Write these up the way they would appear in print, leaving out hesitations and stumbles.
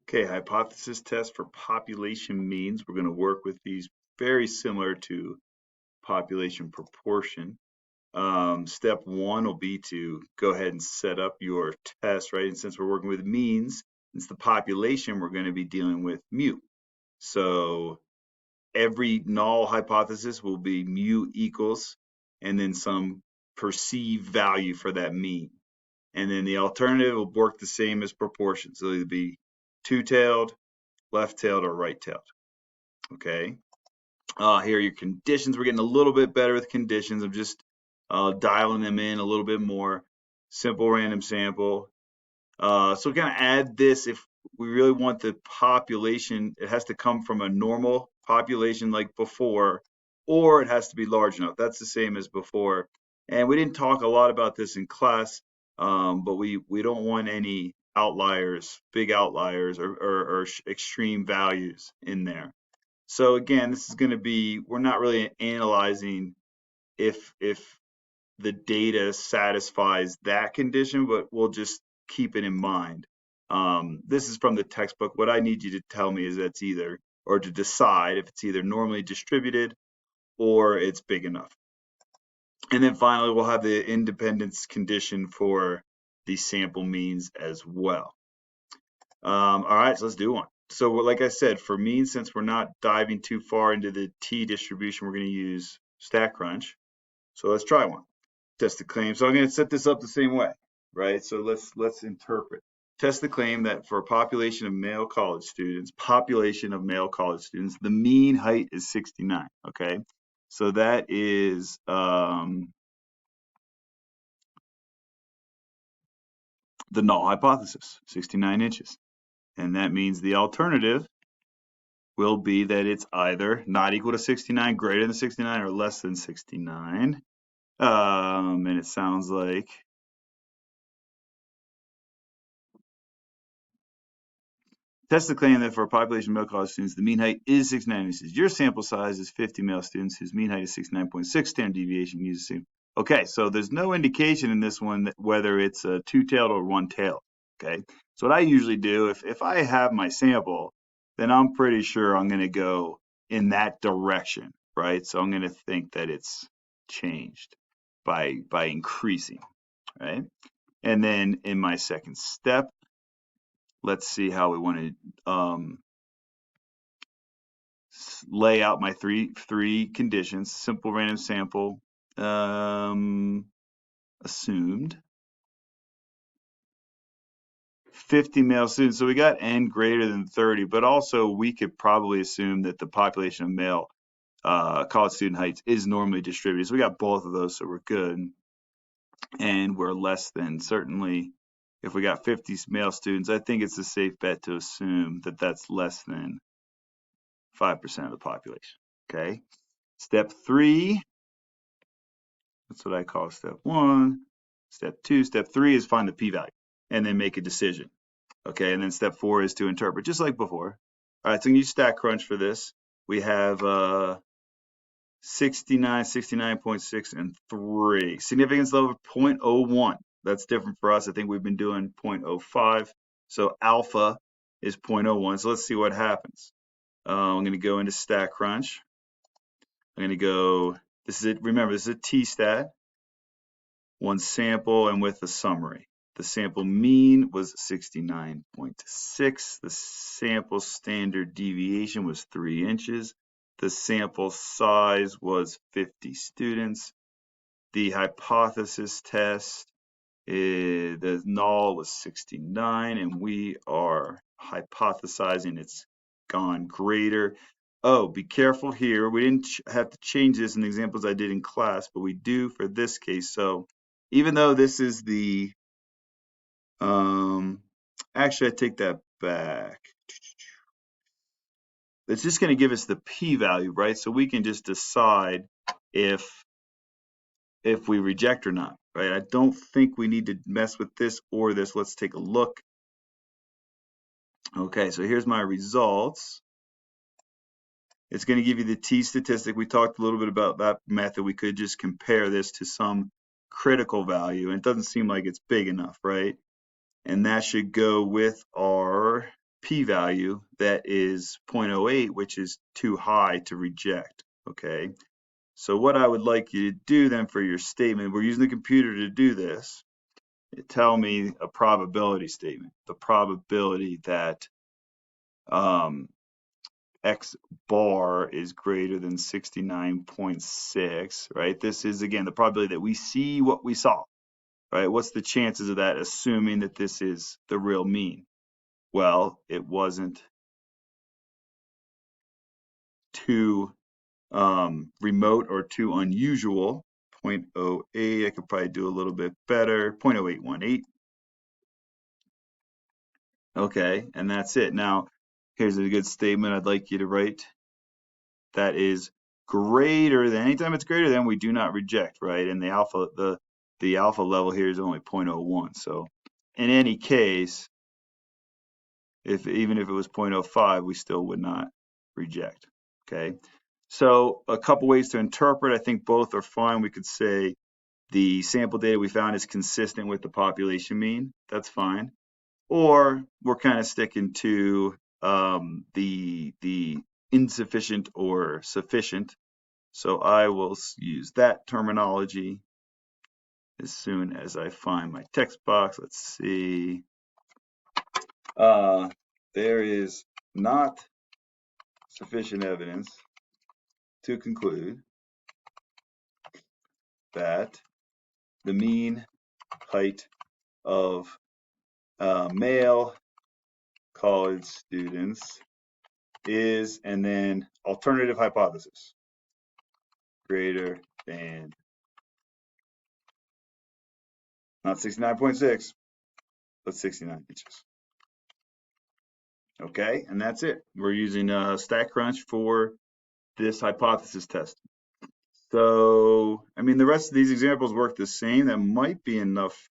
Okay, hypothesis test for population means. We're going to work with these very similar to population proportion. Step one will be to go ahead and set up your test, right? And since we're working with means, it's the population, we're going to be dealing with mu. So every null hypothesis will be mu equals and then some perceived value for that mean. And then the alternative will work the same as proportion. So it'll be two-tailed, left-tailed, or right-tailed. Okay. Here are your conditions. We're getting a little bit better with conditions. I'm just dialing them in a little bit more. Simple random sample. So we're going to add this if we really want the population. It has to come from a normal population like before, or it has to be large enough. That's the same as before. And we didn't talk a lot about this in class, but we don't want any outliers, big outliers, or extreme values in there. So again, this is going to be, we're not really analyzing if the data satisfies that condition, but we'll just keep it in mind. This is from the textbook. What I need you to tell me is that's either, or to decide if it's either normally distributed or it's big enough. And then finally, we'll have the independence condition for the sample means as well. All right, so let's do one. So like I said, for mean, since we're not diving too far into the t distribution, we're going to use StatCrunch. So let's try one. Test the claim. So I'm going to set this up the same way, right? So let's interpret. Test the claim that for a population of male college students, the mean height is 69, okay? So that is the null hypothesis, 69 inches. And that means the alternative will be that it's either not equal to 69, greater than 69, or less than 69. And it sounds like test the claim that for a population of male college students, the mean height is 69 inches. Your sample size is 50 male students whose mean height is 69.6. Standard deviation uses same. Okay, so there's no indication in this one that whether it's a two-tailed or one-tailed. Okay, so what I usually do, if I have my sample, then I'm pretty sure I'm going to go in that direction, right? So I'm going to think that it's changed by increasing, right? And then in my second step, let's see how we want to lay out my three conditions. Simple random sample, assumed 50 male students. So we got n greater than 30, but also we could probably assume that the population of male college student heights is normally distributed. So we got both of those, so we're good. And we're less than, certainly, if we got 50 male students, I think it's a safe bet to assume that that's less than 5% of the population. Okay. Step 3, that's what I call step 1. Step 2, step 3 is find the p-value and then make a decision. Okay, and then step 4 is to interpret, just like before. All right, so you use StatCrunch for this. We have 69, 69.6, and 3. Significance level of 0.01. That's different for us. I think we've been doing 0.05. So alpha is 0.01. So let's see what happens. I'm going to go into StatCrunch. I'm going to go, this is it. Remember, this is a t-stat. One sample and with a summary. The sample mean was 69.6. The sample standard deviation was 3 inches. The sample size was 50 students. The hypothesis test, the null was 69, and we are hypothesizing it's gone greater. Oh, be careful here. We didn't have to change this in the examples I did in class, but we do for this case. So even though this is the, actually I take that back. It's just going to give us the p-value, right? So we can just decide if we reject or not, right? I don't think we need to mess with this or this. Let's take a look. Okay, so here's my results. It's going to give you the t statistic. We talked a little bit about that method. We could just compare this to some critical value, and it doesn't seem like it's big enough, right? And that should go with our p-value that is 0.08, which is too high to reject, okay? So what I would like you to do then for your statement, we're using the computer to do this, tell me a probability statement, the probability that X bar is greater than 69.6, right? This is, again, the probability that we see what we saw, right? What's the chances of that, assuming that this is the real mean? Well, it wasn't too remote or too unusual. 0.08, I could probably do a little bit better. 0.0818. Okay, and that's it. Now, here's a good statement I'd like you to write. That is greater than, anytime it's greater than, we do not reject, right? And the alpha level here is only 0.01. So in any case, even if it was 0.05, we still would not reject, okay? So a couple ways to interpret, I think both are fine. We could say the sample data we found is consistent with the population mean. That's fine. Or we're kind of sticking to the insufficient or sufficient. So I will use that terminology as soon as I find my text box. Let's see. There is not sufficient evidence to conclude that the mean height of male college students is, and then alternative hypothesis, greater than, not 69.6, but 69 inches. Okay, and that's it. We're using StatCrunch for this hypothesis test. So, I mean, the rest of these examples work the same. That might be enough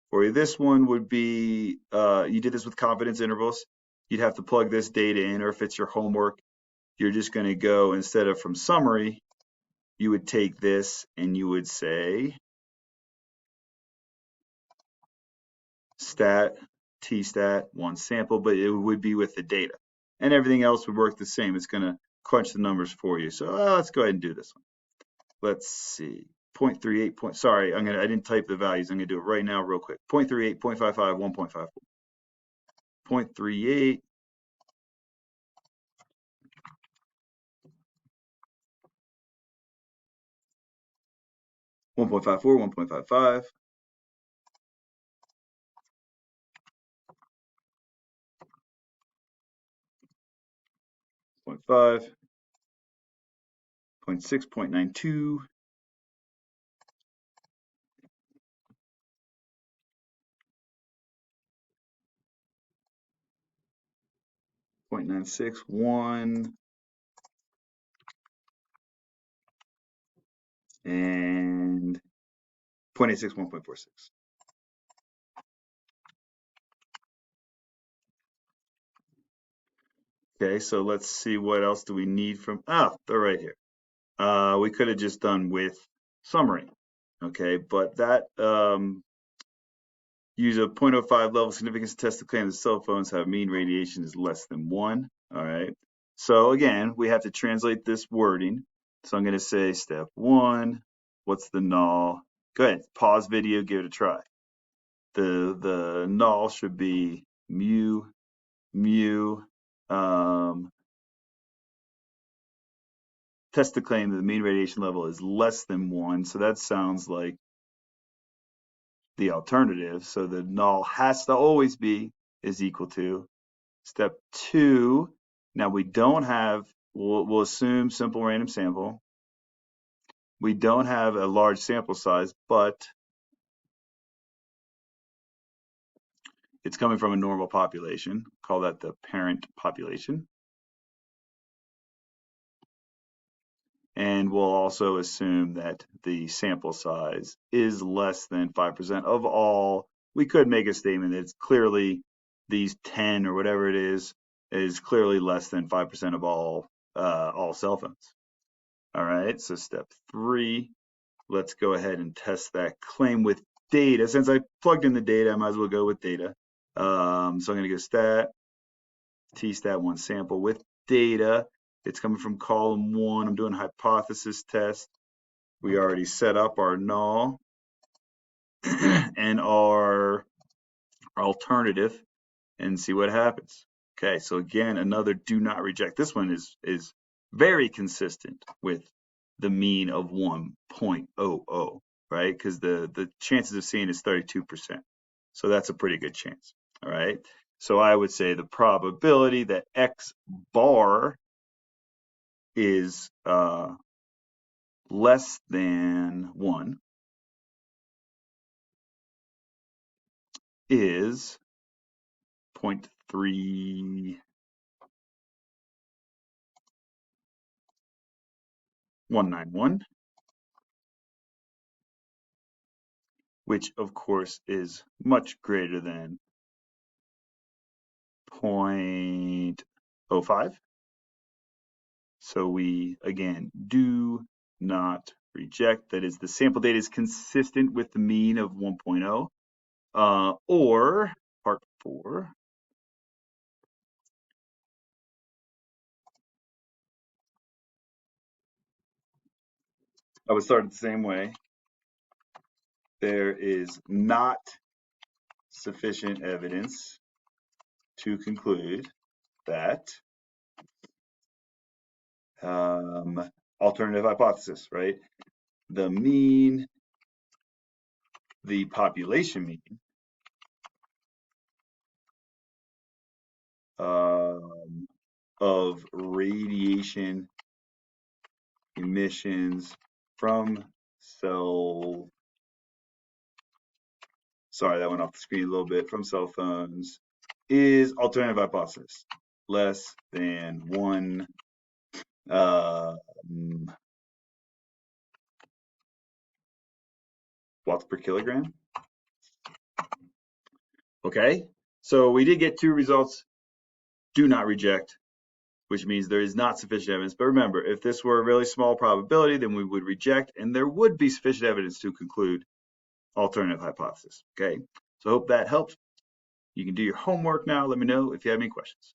for you. This one would be, you did this with confidence intervals. You'd have to plug this data in, or if it's your homework, you're just going to go, instead of from summary, you would take this and you would say stat, t-stat, one sample, but it would be with the data. And everything else would work the same. It's going to crunch the numbers for you. So let's go ahead and do this one. Let's see. 0.38, sorry, I didn't type the values. I'm going to do it right now real quick. 0.38, 0.55, 1.54. 0.38. 1.54, 1.55. 0.5, 0.6, 0.92, 0.96, 1, and 0.86, 1.46. Okay, so let's see what else do we need from, they're right here. We could have just done with summary, okay, but that use a 0.05 level significance test to claim that cell phones have mean radiation is less than 1, all right? So again, we have to translate this wording. So I'm going to say step 1, what's the null? Go ahead, pause video, give it a try. The null should be mu, test to claim that the mean radiation level is less than 1. So that sounds like the alternative. So the null has to always be is equal to. Step 2, now we don't have, we'll assume simple random sample. We don't have a large sample size, but it's coming from a normal population. Call that the parent population. And we'll also assume that the sample size is less than 5% of all. We could make a statement that it's clearly these 10 or whatever it is clearly less than 5% of all cell phones. All right, so step 3, let's go ahead and test that claim with data. Since I plugged in the data, I might as well go with data. So I'm going to go stat, T-stat1 sample with data. It's coming from column 1. I'm doing a hypothesis test. We already set up our null and our alternative and see what happens. Okay, so again, another do not reject. This one is very consistent with the mean of 1.00, right? Because the chances of seeing is 32%. So that's a pretty good chance. All right. So I would say the probability that X bar is less than 1 is 0.3191, which of course is much greater than 0.05. So we, again, do not reject. That is, the sample data is consistent with the mean of 1.0. Or part 4, I would start it the same way. There is not sufficient evidence to conclude that alternative hypothesis, right? The mean, the population mean of radiation emissions from cell, sorry, that went off the screen a little bit, from cell phones is alternative hypothesis less than 1 watts per kilogram. Okay, so we did get 2 results. Do not reject, which means there is not sufficient evidence. But remember, if this were a really small probability, then we would reject, and there would be sufficient evidence to conclude alternative hypothesis. Okay, so I hope that helps. You can do your homework now. Let me know if you have any questions.